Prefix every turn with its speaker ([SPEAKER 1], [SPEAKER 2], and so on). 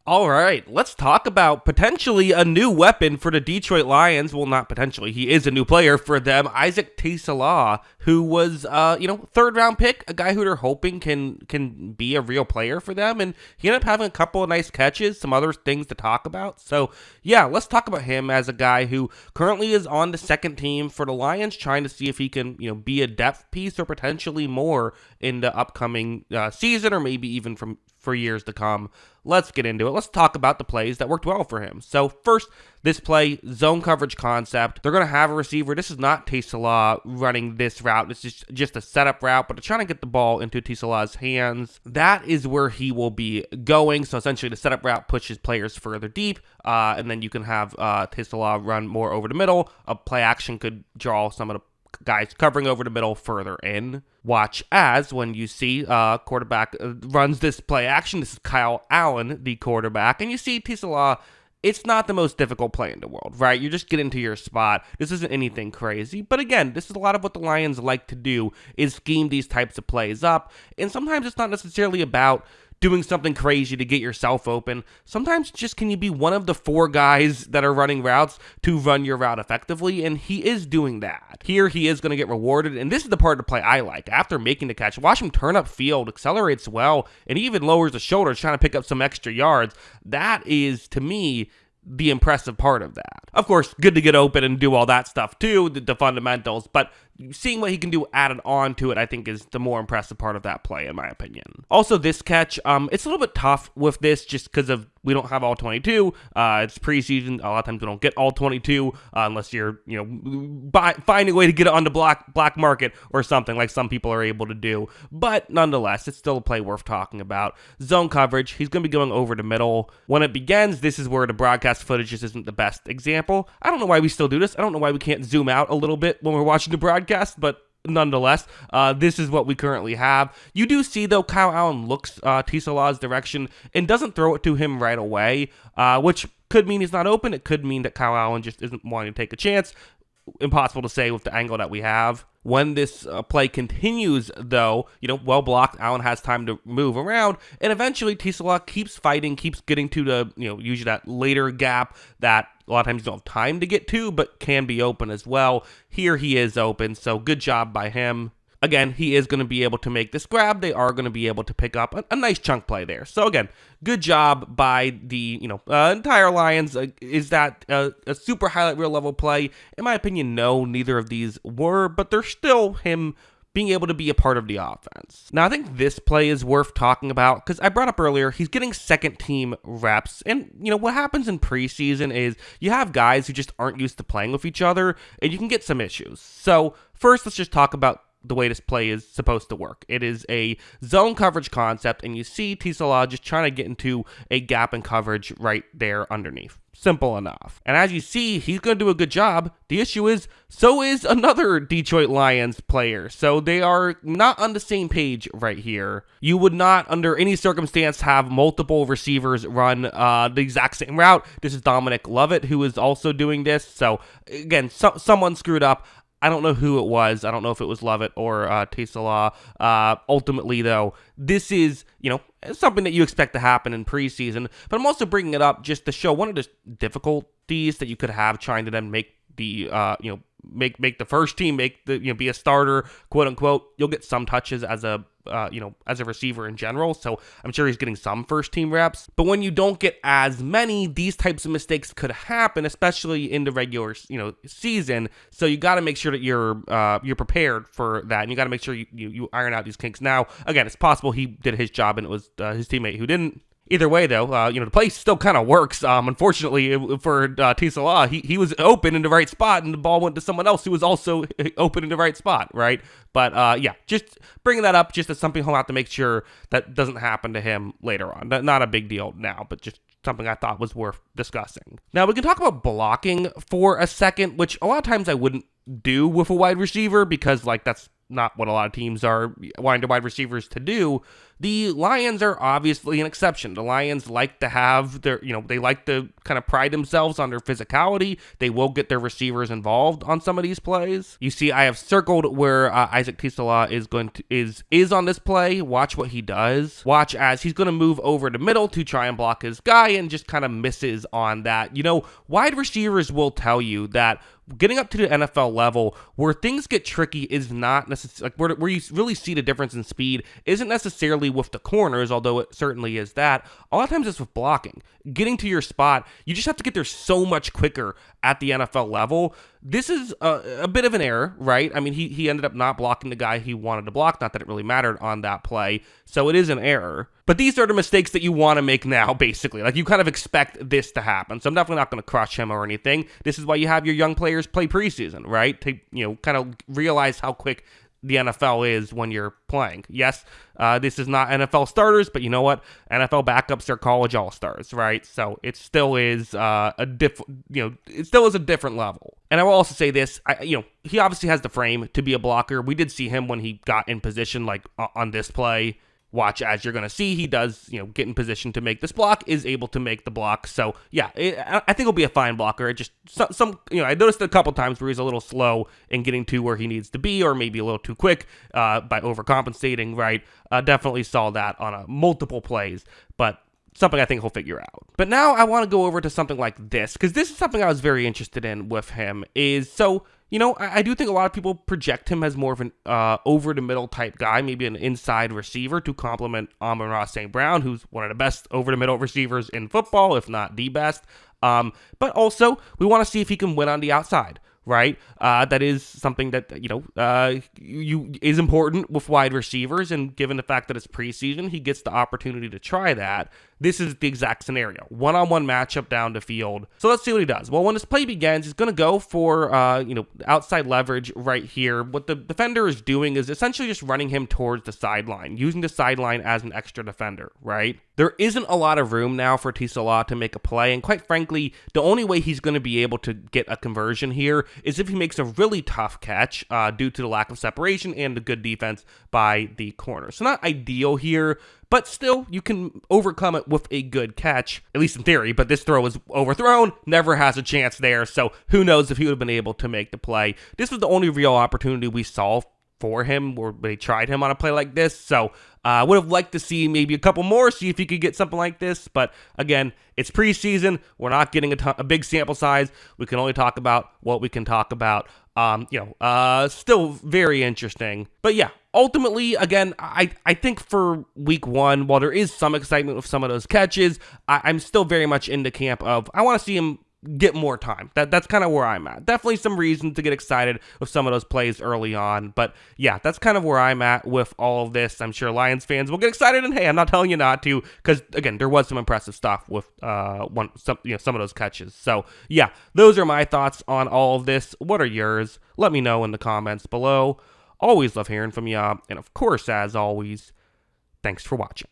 [SPEAKER 1] All right, let's talk about potentially a new weapon for the Detroit Lions. Well, not potentially, he is a new player for them. Isaac TeSlaa, who was, third round pick, a guy who they're hoping can be a real player for them, and he ended up having a couple of nice catches, some other things to talk about. So, yeah, let's talk about him as a guy who currently is on the second team for the Lions, trying to see if he can, be a depth piece or potentially more in the upcoming season, or maybe even for years to come. Let's get into it. Let's talk about the plays that worked well for him. So first, this play, zone coverage concept. They're going to have a receiver. This is not TeSlaa running this route. It's just a setup route, but they're trying to get the ball into TeSlaa's hands. That is where he will be going. So essentially, the setup route pushes players further deep, and then you can have TeSlaa run more over the middle. A play action could draw some of the guys covering over the middle further in. Watch as when you see quarterback runs this play action. This is Kyle Allen, the quarterback, and you see TeSlaa. It's not the most difficult play in the world, right? You just get into your spot. This isn't anything crazy. But again, this is a lot of what the Lions like to do, is scheme these types of plays up. And sometimes it's not necessarily about doing something crazy to get yourself open. Sometimes just can you be one of the four guys that are running routes to run your route effectively, and he is doing that. Here he is going to get rewarded, and this is the part of the play I like. After making the catch, watch him turn up field, accelerates well, and he even lowers the shoulders trying to pick up some extra yards. That is, to me, the impressive part of that. Of course, good to get open and do all that stuff too, the fundamentals, but seeing what he can do added on to it, I think, is the more impressive part of that play, in my opinion. Also, this catch, it's a little bit tough with this just because of we don't have all 22. It's preseason. A lot of times we don't get all 22 unless you're, finding a way to get it on the black market or something like some people are able to do. But nonetheless, it's still a play worth talking about. Zone coverage, he's going to be going over the middle. When it begins, this is where the broadcast footage just isn't the best example. I don't know why we still do this. I don't know why we can't zoom out a little bit when we're watching the broadcast, but nonetheless, this is what we currently have. You do see, though, Kyle Allen looks TeSlaa's direction and doesn't throw it to him right away, which could mean he's not open. It could mean that Kyle Allen just isn't wanting to take a chance. Impossible to say with the angle that we have. When this play continues, though, well blocked, Allen has time to move around, and eventually TeSlaa keeps fighting, keeps getting to the, usually that later gap that a lot of times you don't have time to get to, but can be open as well. Here he is open, so good job by him. Again, he is going to be able to make this grab. They are going to be able to pick up a nice chunk play there. So again, good job by the entire Lions. Is that a super highlight reel level play? In my opinion, no, neither of these were, but they're still him being able to be a part of the offense. Now, I think this play is worth talking about because I brought up earlier, he's getting second team reps. And, what happens in preseason is you have guys who just aren't used to playing with each other, and you can get some issues. So first, let's just talk about the way this play is supposed to work. It is a zone coverage concept, and you see TeSlaa just trying to get into a gap in coverage right there underneath. Simple enough. And as you see, he's going to do a good job. The issue is, so is another Detroit Lions player. So they are not on the same page right here. You would not, under any circumstance, have multiple receivers run the exact same route. This is Dominic Lovett, who is also doing this. So again, someone screwed up. I don't know who it was. I don't know if it was Lovett or TeSlaa. Ultimately, though, this is, something that you expect to happen in preseason. But I'm also bringing it up just to show one of the difficulties that you could have trying to then make the, make the first team, be a starter, quote unquote. You'll get some touches as a receiver in general. So I'm sure he's getting some first team reps. But when you don't get as many, these types of mistakes could happen, especially in the regular, season. So you got to make sure that you're prepared for that, and you got to make sure you iron out these kinks. Now, again, it's possible he did his job and it was his teammate who didn't. Either way, though, the play still kind of works. Unfortunately, for TeSlaa, he was open in the right spot, and the ball went to someone else who was also open in the right spot, right? But, just bringing that up just as something he'll have to make sure that doesn't happen to him later on. Not a big deal now, but just something I thought was worth discussing. Now, we can talk about blocking for a second, which a lot of times I wouldn't do with a wide receiver because, that's not what a lot of teams are wanting wide receivers to do. The Lions are obviously an exception. The Lions like to have their, they like to kind of pride themselves on their physicality. They will get their receivers involved on some of these plays. You see, I have circled where Isaac TeSlaa is on this play. Watch what he does. Watch as he's going to move over the middle to try and block his guy and just kind of misses on that. Wide receivers will tell you that getting up to the NFL level where things get tricky is not necessarily, like where you really see the difference in speed isn't necessarily with the corners, although it certainly is that. A lot of times it's with blocking. Getting to your spot, you just have to get there so much quicker at the NFL level. This is a bit of an error, right? I mean, he ended up not blocking the guy he wanted to block, not that it really mattered on that play, so it is an error. But these are the mistakes that you want to make now, basically. Like, you kind of expect this to happen, so I'm definitely not going to crush him or anything. This is why you have your young players play preseason, right? To, kind of realize how quick the NFL is when you're playing. Yes, this is not NFL starters, but you know what? NFL backups are college all-stars, right? So it still is it still is a different level. And I will also say this, he obviously has the frame to be a blocker. We did see him when he got in position, like on this play. Watch as you're going to see he does, get in position to make this block, is able to make the block. So, yeah, I think he'll be a fine blocker. It just, I noticed a couple times where he's a little slow in getting to where he needs to be, or maybe a little too quick by overcompensating, right? Definitely saw that on multiple plays, but something I think he'll figure out. But now I want to go over to something like this, because this is something I was very interested in with him, I do think a lot of people project him as more of an over-the-middle type guy, maybe an inside receiver to complement Amon-Ra St. Brown, who's one of the best over-the-middle receivers in football, if not the best. But also, we want to see if he can win on the outside, right? That is something that, is important with wide receivers, and given the fact that it's preseason, he gets the opportunity to try that. This is the exact scenario. One-on-one matchup down the field. So let's see what he does. Well, when this play begins, he's going to go for, outside leverage right here. What the defender is doing is essentially just running him towards the sideline, using the sideline as an extra defender, right? There isn't a lot of room now for TeSlaa to make a play, and quite frankly, the only way he's going to be able to get a conversion here is if he makes a really tough catch due to the lack of separation and the good defense by the corner. So not ideal here, but still, you can overcome it with a good catch, at least in theory, but this throw is overthrown, never has a chance there, so who knows if he would have been able to make the play. This was the only real opportunity we saw for him, where they tried him on a play like this, so I would have liked to see maybe a couple more, see if he could get something like this, but again, it's preseason, we're not getting a big sample size, we can only talk about what we can talk about. Still very interesting. But yeah, ultimately, again, I think for week one, while there is some excitement with some of those catches, I'm still very much in the camp of, I want to see him get more time. That's kind of where I'm at. Definitely some reason to get excited with some of those plays early on. But yeah, that's kind of where I'm at with all of this. I'm sure Lions fans will get excited, and hey, I'm not telling you not to, because again, there was some impressive stuff with some of those catches. So yeah, those are my thoughts on all of this. What are yours? Let me know in the comments below. Always love hearing from you, and of course, as always, thanks for watching.